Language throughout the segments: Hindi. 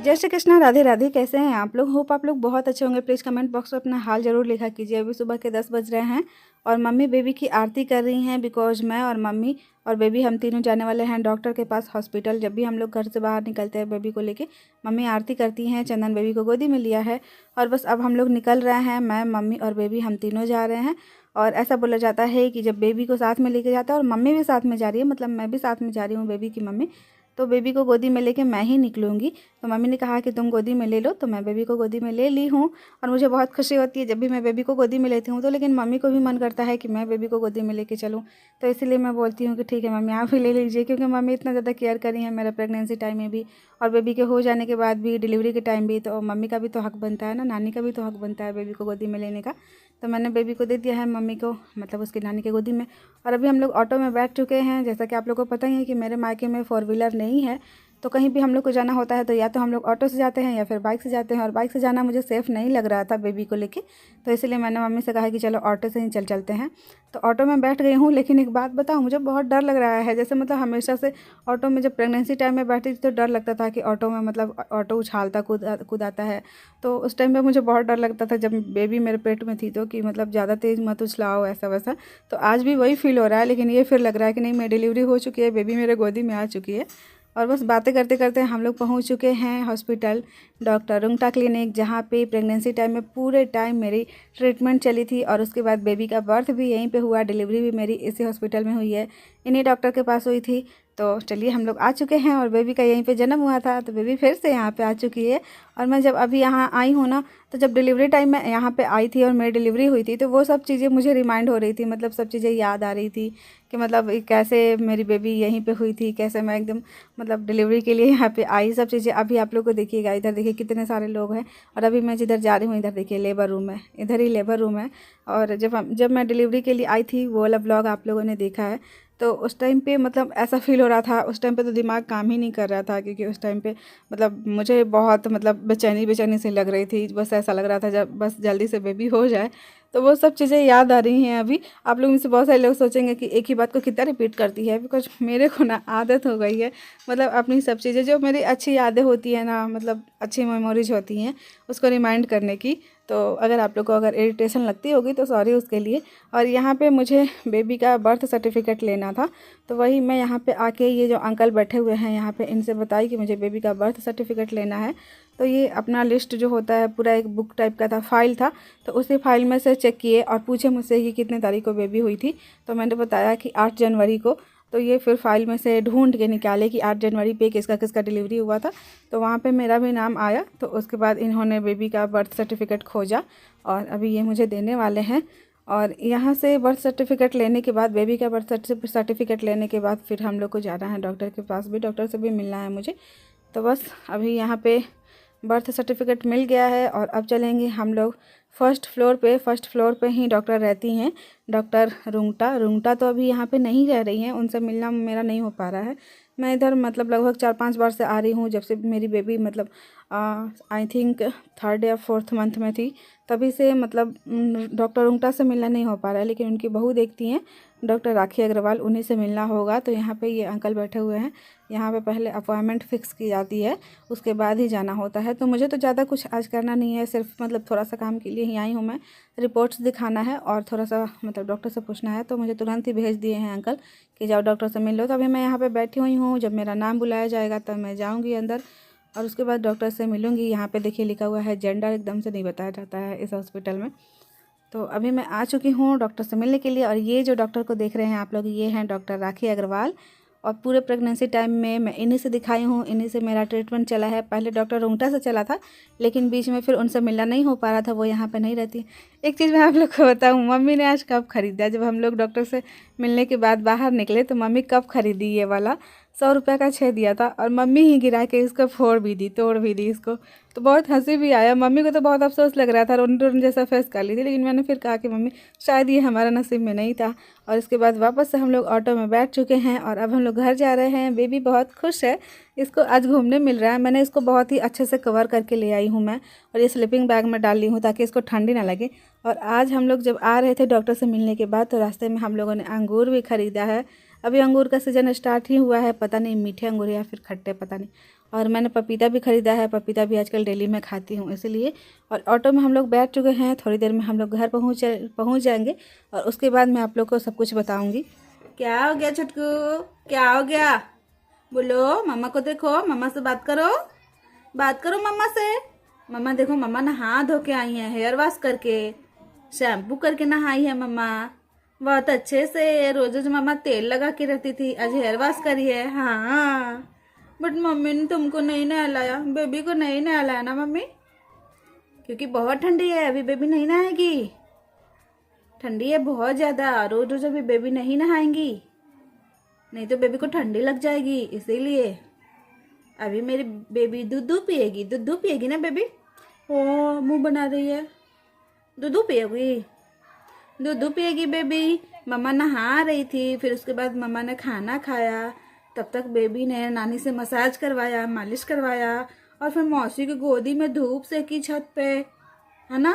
जय श्री कृष्णा, राधे राधे। कैसे हैं आप लोग? होप आप लोग बहुत अच्छे होंगे। प्लीज़ कमेंट बॉक्स में अपना हाल ज़रूर लिखा कीजिए। अभी सुबह के 10 बज रहे हैं और मम्मी बेबी की आरती कर रही हैं। बिकॉज मैं और मम्मी और बेबी हम तीनों जाने वाले हैं डॉक्टर के पास हॉस्पिटल। जब भी हम लोग घर से बाहर निकलते हैं बेबी को लेके मम्मी आरती करती हैं। चंदन बेबी को गोदी में लिया है और बस अब हम लोग निकल रहे हैं। मैं, मम्मी और बेबी हम तीनों जा रहे हैं। और ऐसा बोला जाता है कि जब बेबी को साथ में लेके जाता है और मम्मी भी साथ में जा रही है, मतलब मैं भी साथ में जा रही हूँ बेबी की मम्मी, तो बेबी को गोदी में लेके मैं ही निकलूँगी। तो मम्मी ने कहा कि तुम गोदी में ले लो, तो मैं बेबी को गोदी में ले ली हूँ। और मुझे बहुत खुशी होती है जब भी मैं बेबी को गोदी में लेती हूँ। तो लेकिन मम्मी को भी मन करता है कि मैं बेबी को गोदी में लेके चलूँ, तो इसीलिए मैं बोलती हूँ कि ठीक है मम्मी आप भी ले लीजिए, क्योंकि मम्मी इतना ज़्यादा केयर करी है मेरा प्रेगनेंसी टाइम में भी और बेबी के हो जाने के बाद भी, डिलीवरी के टाइम भी। तो मम्मी का भी तो हक बनता है ना, नानी का भी तो हक बनता है बेबी को गोदी में लेने का। तो मैंने बेबी को दे दिया है मम्मी को, मतलब उसकी नानी के गोदी में। और अभी हम लोग ऑटो में बैठ चुके हैं। जैसा कि आप लोगों को पता ही है कि मेरे मायके में 4 व्हीलर नहीं है, तो कहीं भी हम लोग को जाना होता है तो या तो हम लोग ऑटो से जाते हैं या फिर बाइक से जाते हैं। और बाइक से जाना मुझे सेफ़ नहीं लग रहा था बेबी को लेके, तो इसलिए मैंने मम्मी से कहा कि चलो ऑटो से ही चलते हैं। तो ऑटो में बैठ गई हूँ। लेकिन एक बात बताऊँ, मुझे बहुत डर लग रहा है। जैसे मतलब हमेशा से ऑटो में जब प्रेगनेंसी टाइम में बैठी थी तो डर लगता था कि ऑटो में मतलब ऑटो उछालता कूदाता है। तो उस टाइम पे मुझे बहुत डर लगता था जब बेबी मेरे पेट में थी, तो कि मतलब ज़्यादा तेज़ मत उछलाओ ऐसा वैसा। तो आज भी वही फील हो रहा है, लेकिन ये फिर लग रहा है कि नहीं, मेरी डिलीवरी हो चुकी है, बेबी मेरे गोदी में आ चुकी है। और बस बातें करते करते हम लोग पहुंच चुके हैं हॉस्पिटल डॉक्टर रुंगटा क्लिनिक, जहां पे प्रेगनेंसी टाइम में पूरे टाइम मेरी ट्रीटमेंट चली थी। और उसके बाद बेबी का बर्थ भी यहीं पे हुआ, डिलीवरी भी मेरी इसी हॉस्पिटल में हुई है, इन्हीं डॉक्टर के पास हुई थी। तो चलिए हम लोग आ चुके हैं और बेबी का यहीं पे जन्म हुआ था, तो बेबी फिर से यहाँ पे आ चुकी है। और मैं जब अभी यहाँ आई हूँ ना, तो जब डिलीवरी टाइम में यहाँ पे आई थी और मेरी डिलीवरी हुई थी, तो वो सब चीज़ें मुझे रिमाइंड हो रही थी, मतलब सब चीज़ें याद आ रही थी कि मतलब कैसे मेरी बेबी यहीं पे हुई थी, कैसे मैं एकदम मतलब डिलीवरी के लिए यहाँ पे आई। सब चीज़ें अभी आप लोग को देखिएगा। इधर देखिए कितने सारे लोग हैं। और अभी मैं जिधर जा रही हूँ इधर देखिए लेबर रूम है, इधर ही लेबर रूम है। और जब मैं डिलीवरी के लिए आई थी वो वाला ब्लॉग आप लोगों ने देखा है, तो उस टाइम पे मतलब ऐसा फील हो रहा था। उस टाइम पे तो दिमाग काम ही नहीं कर रहा था, क्योंकि उस टाइम पे मतलब मुझे बहुत मतलब बेचैनी बेचैनी सी लग रही थी। बस ऐसा लग रहा था जब बस जल्दी से बेबी हो जाए। तो वो सब चीज़ें याद आ रही हैं अभी। आप लोग में से बहुत सारे लोग सोचेंगे कि एक ही बात को कितना रिपीट करती है, बिकॉज मेरे को ना आदत हो गई है, मतलब अपनी सब चीज़ें जो मेरी अच्छी यादें होती हैं ना, मतलब अच्छी मेमोरीज होती हैं, उसको रिमाइंड करने की। तो अगर आप लोग को अगर इरिटेशन लगती होगी तो सॉरी उसके लिए। और यहाँ पे मुझे बेबी का बर्थ सर्टिफिकेट लेना था, तो वही मैं यहाँ पे आके, ये जो अंकल बैठे हुए हैं यहाँ पे, इनसे बताई कि मुझे बेबी का बर्थ सर्टिफिकेट लेना है। तो ये अपना लिस्ट जो होता है पूरा एक बुक टाइप का था, फाइल था, तो उसी फाइल में से चेक किए और पूछे मुझसे कि कितने तारीख को बेबी हुई थी। तो मैंने बताया कि 8 जनवरी को। तो ये फिर फाइल में से ढूंढ के निकाले कि 8 जनवरी पे किसका किसका डिलीवरी हुआ था। तो वहाँ पे मेरा भी नाम आया। तो उसके बाद इन्होंने बेबी का बर्थ सर्टिफिकेट खोजा और अभी ये मुझे देने वाले हैं। और यहाँ से बर्थ सर्टिफिकेट लेने के बाद, बेबी का बर्थ सर्टिफिकेट लेने के बाद फिर हम लोग को जाना है डॉक्टर के पास भी, डॉक्टर से भी मिलना है मुझे। तो बस अभी यहाँ पे बर्थ सर्टिफिकेट मिल गया है और अब चलेंगे हम लोग फर्स्ट फ्लोर पे ही डॉक्टर रहती हैं, डॉक्टर रुंगटा तो अभी यहाँ पे नहीं रह रही हैं, उनसे मिलना मेरा नहीं हो पा रहा है। मैं इधर मतलब लगभग 4-5 बार से आ रही हूँ, जब से मेरी बेबी मतलब आई थिंक 3rd या 4th मंथ में थी, तभी से मतलब डॉक्टर रुंगटा से मिलना नहीं हो पा रहा है। लेकिन उनकी बहू देखती हैं डॉक्टर राखी अग्रवाल, उन्हीं से मिलना होगा। तो यहाँ पे ये अंकल बैठे हुए हैं। यहाँ पे पहले अपॉइंटमेंट फ़िक्स की जाती है, उसके बाद ही जाना होता है। तो मुझे तो ज़्यादा कुछ आज करना नहीं है, सिर्फ मतलब थोड़ा सा काम के लिए ही आई हूँ मैं। रिपोर्ट्स दिखाना है और थोड़ा सा मतलब डॉक्टर से पूछना है। तो मुझे तुरंत ही भेज दिए हैं अंकल कि जाओ डॉक्टर से मिल लो। तो अभी मैं यहाँ पे बैठी हुई हूँ, जब मेरा नाम बुलाया जाएगा तब मैं जाऊँगी अंदर और उसके बाद डॉक्टर से मिलूँगी। यहाँ पे देखिए लिखा हुआ है जेंडर, एकदम से नहीं बताया जाता है इस हॉस्पिटल में। तो अभी मैं आ चुकी हूँ डॉक्टर से मिलने के लिए। और ये जो डॉक्टर को देख रहे हैं आप लोग, ये हैं डॉक्टर राखी अग्रवाल। और पूरे प्रेगनेंसी टाइम में मैं इन्हीं से दिखाई हूँ, इन्हीं से मेरा ट्रीटमेंट चला है। पहले डॉक्टर रुंगटा से चला था, लेकिन बीच में फिर उनसे मिलना नहीं हो पा रहा था, वो यहाँ पे नहीं रहती। एक चीज़ मैं आप लोग को बताऊँ, मम्मी ने आज कप खरीदा। जब हम लोग डॉक्टर से मिलने के बाद बाहर निकले तो मम्मी कप खरीदी, ये वाला 100 रुपये का 6 दिया था, और मम्मी ही गिरा के इसको फोड़ भी दी, तोड़ भी दी इसको। तो बहुत हंसी भी आया, मम्मी को तो बहुत अफसोस लग रहा था, रोन रोन जैसा फेस कर ली थी। लेकिन मैंने फिर कहा कि मम्मी शायद ये हमारा नसीब में नहीं था। और इसके बाद वापस से हम लोग ऑटो में बैठ चुके हैं और अब हम लोग घर जा रहे हैं। बेबी बहुत खुश है, इसको आज घूमने मिल रहा है। मैंने इसको बहुत ही अच्छे से कवर करके ले आई हूँ मैं, और ये स्लीपिंग बैग में डाल ली हूँ ताकि इसको ठंडी ना लगे। और आज हम लोग जब आ रहे थे डॉक्टर से मिलने के बाद, तो रास्ते में हम लोगों ने अंगूर भी ख़रीदा है। अभी अंगूर का सीज़न स्टार्ट ही हुआ है, पता नहीं मीठे अंगूर या फिर खट्टे, पता नहीं। और मैंने पपीता भी ख़रीदा है, पपीता भी आजकल डेली मैं खाती हूँ इसलिए। और ऑटो में हम लोग बैठ चुके हैं, थोड़ी देर में हम लोग घर पहुँच जाएंगे और उसके बाद मैं आप लोग को सब कुछ बताऊँगी। क्या हो गया छुटकू, क्या हो गया? बोलो, मम्मा को देखो, मम्मा से बात करो, बात करो मम्मा से। मम्मा देखो, मम्मा नहा धो के आई है, हेयर वॉश करके, शैम्पू करके नहाई है मम्मा बहुत अच्छे से। रोज रोज मम्मा तेल लगा के रहती थी, आज हेयर वॉश करी है। हाँ, बट मम्मी ने तुमको नहीं नहलाया, बेबी को नहीं नहलाया ना मम्मी, क्योंकि बहुत ठंडी है, अभी बेबी नहीं नहाएगी, ठंडी है बहुत ज़्यादा। रोज रोज अभी बेबी नहीं नहाएंगी, नहीं तो बेबी को ठंडी लग जाएगी, इसीलिए अभी मेरी बेबी दूध पिएगी ना बेबी। ओ, मुंह बना रही है, दूध पिएगी बेबी। मम्मा नहा रही थी, फिर उसके बाद मम्मा ने खाना खाया, तब तक बेबी ने नानी से मसाज करवाया, मालिश करवाया, और फिर मौसी की गोदी में धूप सेकी छत पे, है ना।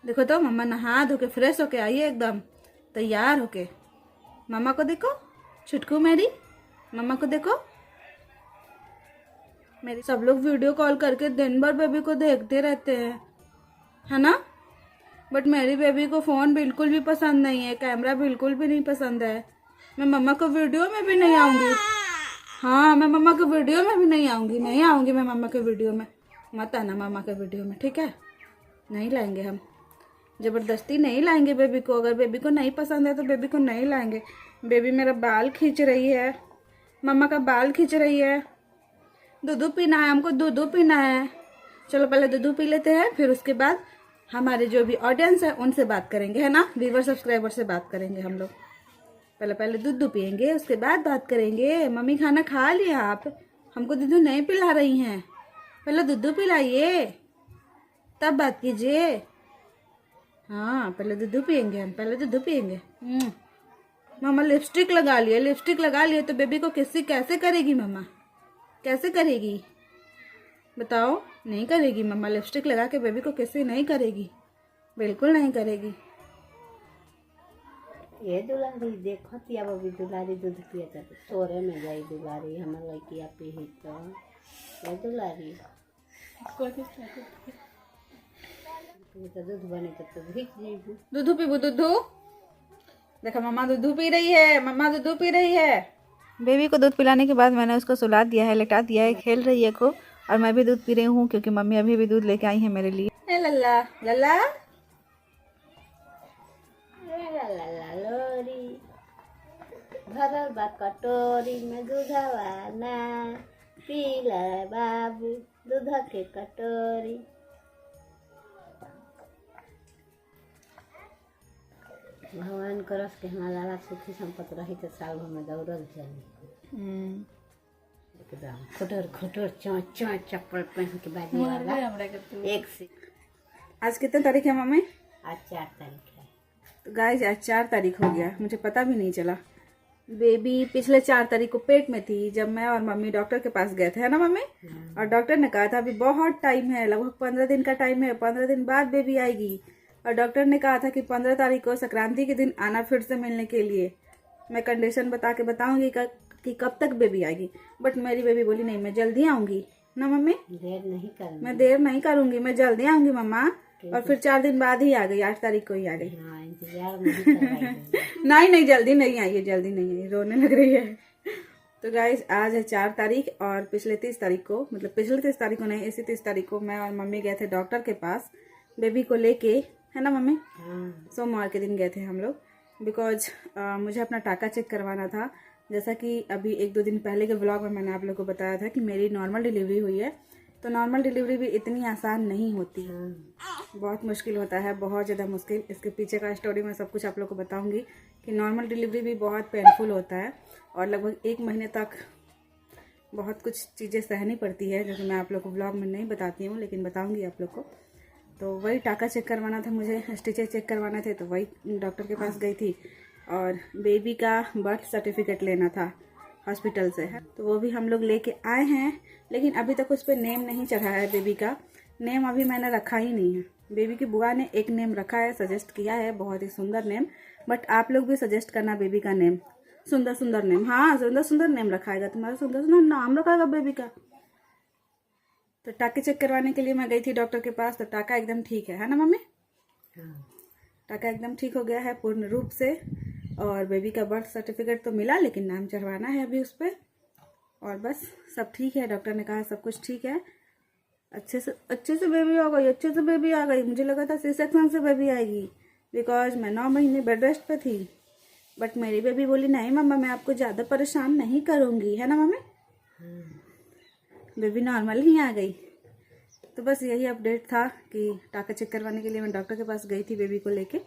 देखो तो मम्मा नहा धो के फ्रेश होके आई है, एकदम तैयार होके। मम्मा को देखो छुटकू मेरी, मम्मा को देखो। मेरी सब लोग वीडियो कॉल करके दिन भर बेबी को देखते रहते हैं, है ना, बट मेरी बेबी को फ़ोन बिल्कुल भी पसंद नहीं है, कैमरा बिल्कुल भी नहीं पसंद है। मैं मम्मा को वीडियो में भी नहीं आऊँगी। हाँ, मैं मम्मा के वीडियो में भी नहीं आऊँगी, नहीं आऊँगी मैं मम्मा के वीडियो में। मत आना मम्मा के वीडियो में, ठीक है? नहीं लाएंगे हम, ज़बरदस्ती नहीं लाएंगे बेबी को। अगर बेबी को नहीं पसंद है तो बेबी को नहीं लाएंगे। बेबी मेरा बाल खींच रही है, मम्मा का बाल खींच रही है। दूध पीना है हमको, दूध पीना है। चलो पहले दूध पी लेते हैं, फिर उसके बाद हमारे जो भी ऑडियंस है उनसे बात करेंगे, है ना, व्यूवर सब्सक्राइबर से बात करेंगे हम लोग। पहले दूध पियेंगे, उसके बाद बात करेंगे। मम्मी खाना खा लिया आप, हमको दूध नहीं पिला रही हैं, पहले दूध पिलाइए तब बात कीजिए। हाँ, पहले दूध पियेंगे हम, पहले दूध पियेंगे। मम्मा लिपस्टिक लगा लिए तो बेबी को कैसे करेगी मम्मा, कैसे करेगी बताओ? नहीं करेगी मम्मा, लिपस्टिक लगा के बेबी को कैसे नहीं करेगी, बिल्कुल नहीं करेगी। ये दुलारी देखो तिया बबी दुलारी दूध पिए तो सोरे में गई दुलारी, हमार लड़किया पी तो ये दुलारी तो दूध बने तो भीग जीबू। दूध पीबू, दूध देखो मम्मा दूध पी रही है, मम्मा दूध पी रही है। बेबी को दूध पिलाने के बाद मैंने उसको सुला दिया है, लेटा दिया है, खेल रही है खूब। और मैं भी दूध पी रही हूँ क्योंकि मम्मी अभी भी दूध लेके आई है मेरे लिए। लल्ला लल्ला लोरी भरल बा कटोरी में दूधवा ना, पीला बाबू दूध के कटोरी। भगवान करस के हमारा लाला सुखी संपत्ति रही तो साल भर में दौड़ल जाए एकदम खोटर चौंच चप्पल पहन के बाजी वाला एक से। आज कितने तारीख है मम्मी? आज 4 तारीख है। तो गाइस आज 4 तारीख हो गया, मुझे पता भी नहीं चला। बेबी पिछले 4 तारीख को पेट में थी जब मैं और मम्मी डॉक्टर के पास गए थे, है ना मम्मी? और डॉक्टर ने कहा था अभी बहुत टाइम है, लगभग 15 दिन का टाइम है, 15 दिन बाद बेबी आएगी। और डॉक्टर ने कहा था कि 15 तारीख को संक्रांति के दिन आना फिर से मिलने के लिए। मैं कंडीशन बता के बताऊंगी कि कब तक बेबी आएगी, बट मेरी बेबी बोली नहीं मैं जल्दी आऊंगी ना मम्मी, देर नहीं करूंगी, मैं देर नहीं करूंगी, मैं जल्दी आऊंगी मम्मा। और फिर 4 दिन बाद ही आ गई, 8 तारीख को ही आ गई। हाँ, इंतजार नहीं करवाई नहीं जल्दी नहीं आई है, जल्दी नहीं आई, रोने लग रही है। तो गाइस आज है 4 तारीख और पिछले 30 तारीख को, मतलब पिछले 30 तारीख को नहीं, इसी 30 तारीख को मैं और मम्मी गए थे डॉक्टर के पास बेबी को लेके, है ना मम्मी? सोमवार के दिन गए थे हम लोग, बिकॉज मुझे अपना टाका चेक करवाना था। जैसा कि अभी 1-2 दिन पहले के व्लॉग में मैंने आप लोगों को बताया था कि मेरी नॉर्मल डिलीवरी हुई है। तो नॉर्मल डिलीवरी भी इतनी आसान नहीं होती है, बहुत मुश्किल होता है, बहुत ज़्यादा मुश्किल। इसके पीछे का स्टोरी मैं सब कुछ आप लोगों को बताऊंगी कि नॉर्मल डिलीवरी भी बहुत पेनफुल होता है और लगभग 1 महीने तक बहुत कुछ चीज़ें सहनी पड़ती है, जो कि मैं आप लोग को व्लॉग में नहीं बताती हूँ, लेकिन बताऊँगी आप लोग को। तो वही टाका चेक करवाना था मुझे, स्टिचेस चेक करवाना थे, तो वही डॉक्टर के पास गई थी। और बेबी का बर्थ सर्टिफिकेट लेना था हॉस्पिटल से, है तो वो भी हम लोग लेके आए हैं, लेकिन अभी तक उस पर नेम नहीं चढ़ा है। बेबी का नेम अभी मैंने रखा ही नहीं है। बेबी की बुआ ने एक नेम रखा है, सजेस्ट किया है, बहुत ही सुंदर नेम, बट आप लोग भी सजेस्ट करना बेबी का नेम, सुंदर सुंदर नेम, हाँ सुंदर सुंदर नेम रखाएगा तुम्हारा, सुंदर सुंदर नाम रखाएगा बेबी का। तो टाके चेक करवाने के लिए मैं गई थी डॉक्टर के पास, तो टाका एकदम ठीक है ना मम्मी? हाँ। टाका एकदम ठीक हो गया है पूर्ण रूप से। और बेबी का बर्थ सर्टिफिकेट तो मिला, लेकिन नाम चढ़वाना है अभी उस पर। और बस सब ठीक है, डॉक्टर ने कहा सब कुछ ठीक है। अच्छे से बेबी आ गई, अच्छे से बेबी आ गई। मुझे लगा था सी सेक्शन से बेबी आएगी, बिकॉज मैं 9 महीने बेड रेस्ट पे थी। बट मेरी बेबी बोली नहीं मम्मा मैं आपको ज़्यादा परेशान नहीं करूँगी, है ना मम्मी? बेबी नॉर्मल ही आ गई। तो बस यही अपडेट था कि टाका चेक करवाने के लिए मैं डॉक्टर के पास गई थी बेबी को लेके।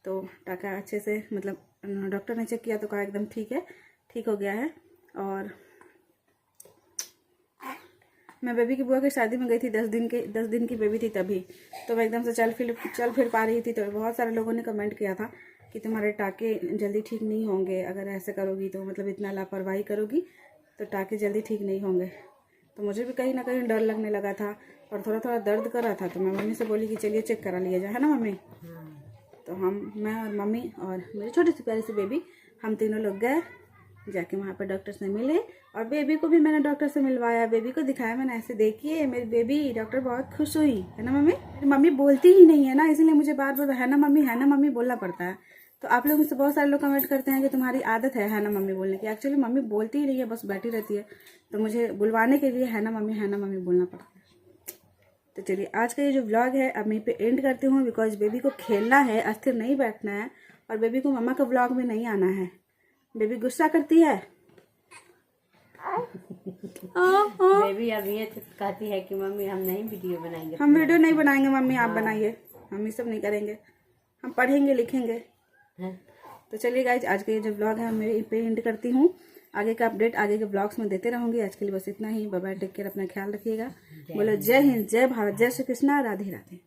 तो टाका अच्छे से मतलब डॉक्टर ने चेक किया तो कहा एकदम ठीक है, ठीक हो गया है। और मैं बेबी की बुआ की शादी में गई थी, 10 दिन की बेबी थी तभी। तो मैं एकदम से चल फिर पा रही थी। तो बहुत सारे लोगों ने कमेंट किया था कि तुम्हारे टाके जल्दी ठीक नहीं होंगे, अगर ऐसे करोगी तो, मतलब इतना लापरवाही करोगी तो टाके जल्दी ठीक नहीं होंगे। तो मुझे भी कहीं ना कहीं डर लगने लगा था और थोड़ा थोड़ा दर्द कर रहा था। तो मैं मम्मी से बोली कि चलिए चेक करा लिया जाए, है ना मम्मी? तो मैं और मम्मी और मेरी छोटी सी प्यारी सी बेबी, हम तीनों लोग गए, जाके वहाँ पर डॉक्टर से मिले। और बेबी को भी मैंने डॉक्टर से मिलवाया, बेबी को दिखाया मैंने, ऐसे देखिए मेरी बेबी। डॉक्टर बहुत खुश हुई, है ना मम्मी? मेरी मम्मी बोलती ही नहीं है ना, इसीलिए मुझे बार बार है ना मम्मी बोलना पड़ता है। तो आप लोग मुझसे बहुत सारे लोग कमेंट करते हैं कि तुम्हारी आदत है ना मम्मी बोलने की। एक्चुअली मम्मी बोलती ही नहीं है, बस बैठी रहती है। तो मुझे बुलवाने के लिए है ना मम्मी बोलना पड़ता है। तो चलिए आज का ये जो व्लॉग है अब मैं पे एंड करती हूँ, बिकॉज बेबी को खेलना है, अस्थिर नहीं बैठना है। और बेबी को मम्मा का व्लॉग में नहीं आना है। बेबी गुस्सा करती है। बेबी अब ये तो कहती है कि मम्मी हम नहीं वीडियो बनाएंगे। हम वीडियो नहीं बनाएंगे मम्मी, आप बनाइए, हम ये सब नहीं करेंगे, हम पढ़ेंगे लिखेंगे। तो चलिए गाइज आज का ये जो व्लॉग है मैं पे एंड करती हूँ। आगे का अपडेट आगे के ब्लॉग्स में देते रहूंगी। आज के लिए बस इतना ही। बाय बाय, टेक केयर, अपना ख्याल रखिएगा। बोलो जय हिंद, जय भारत, जय श्री कृष्णा, राधे राधे।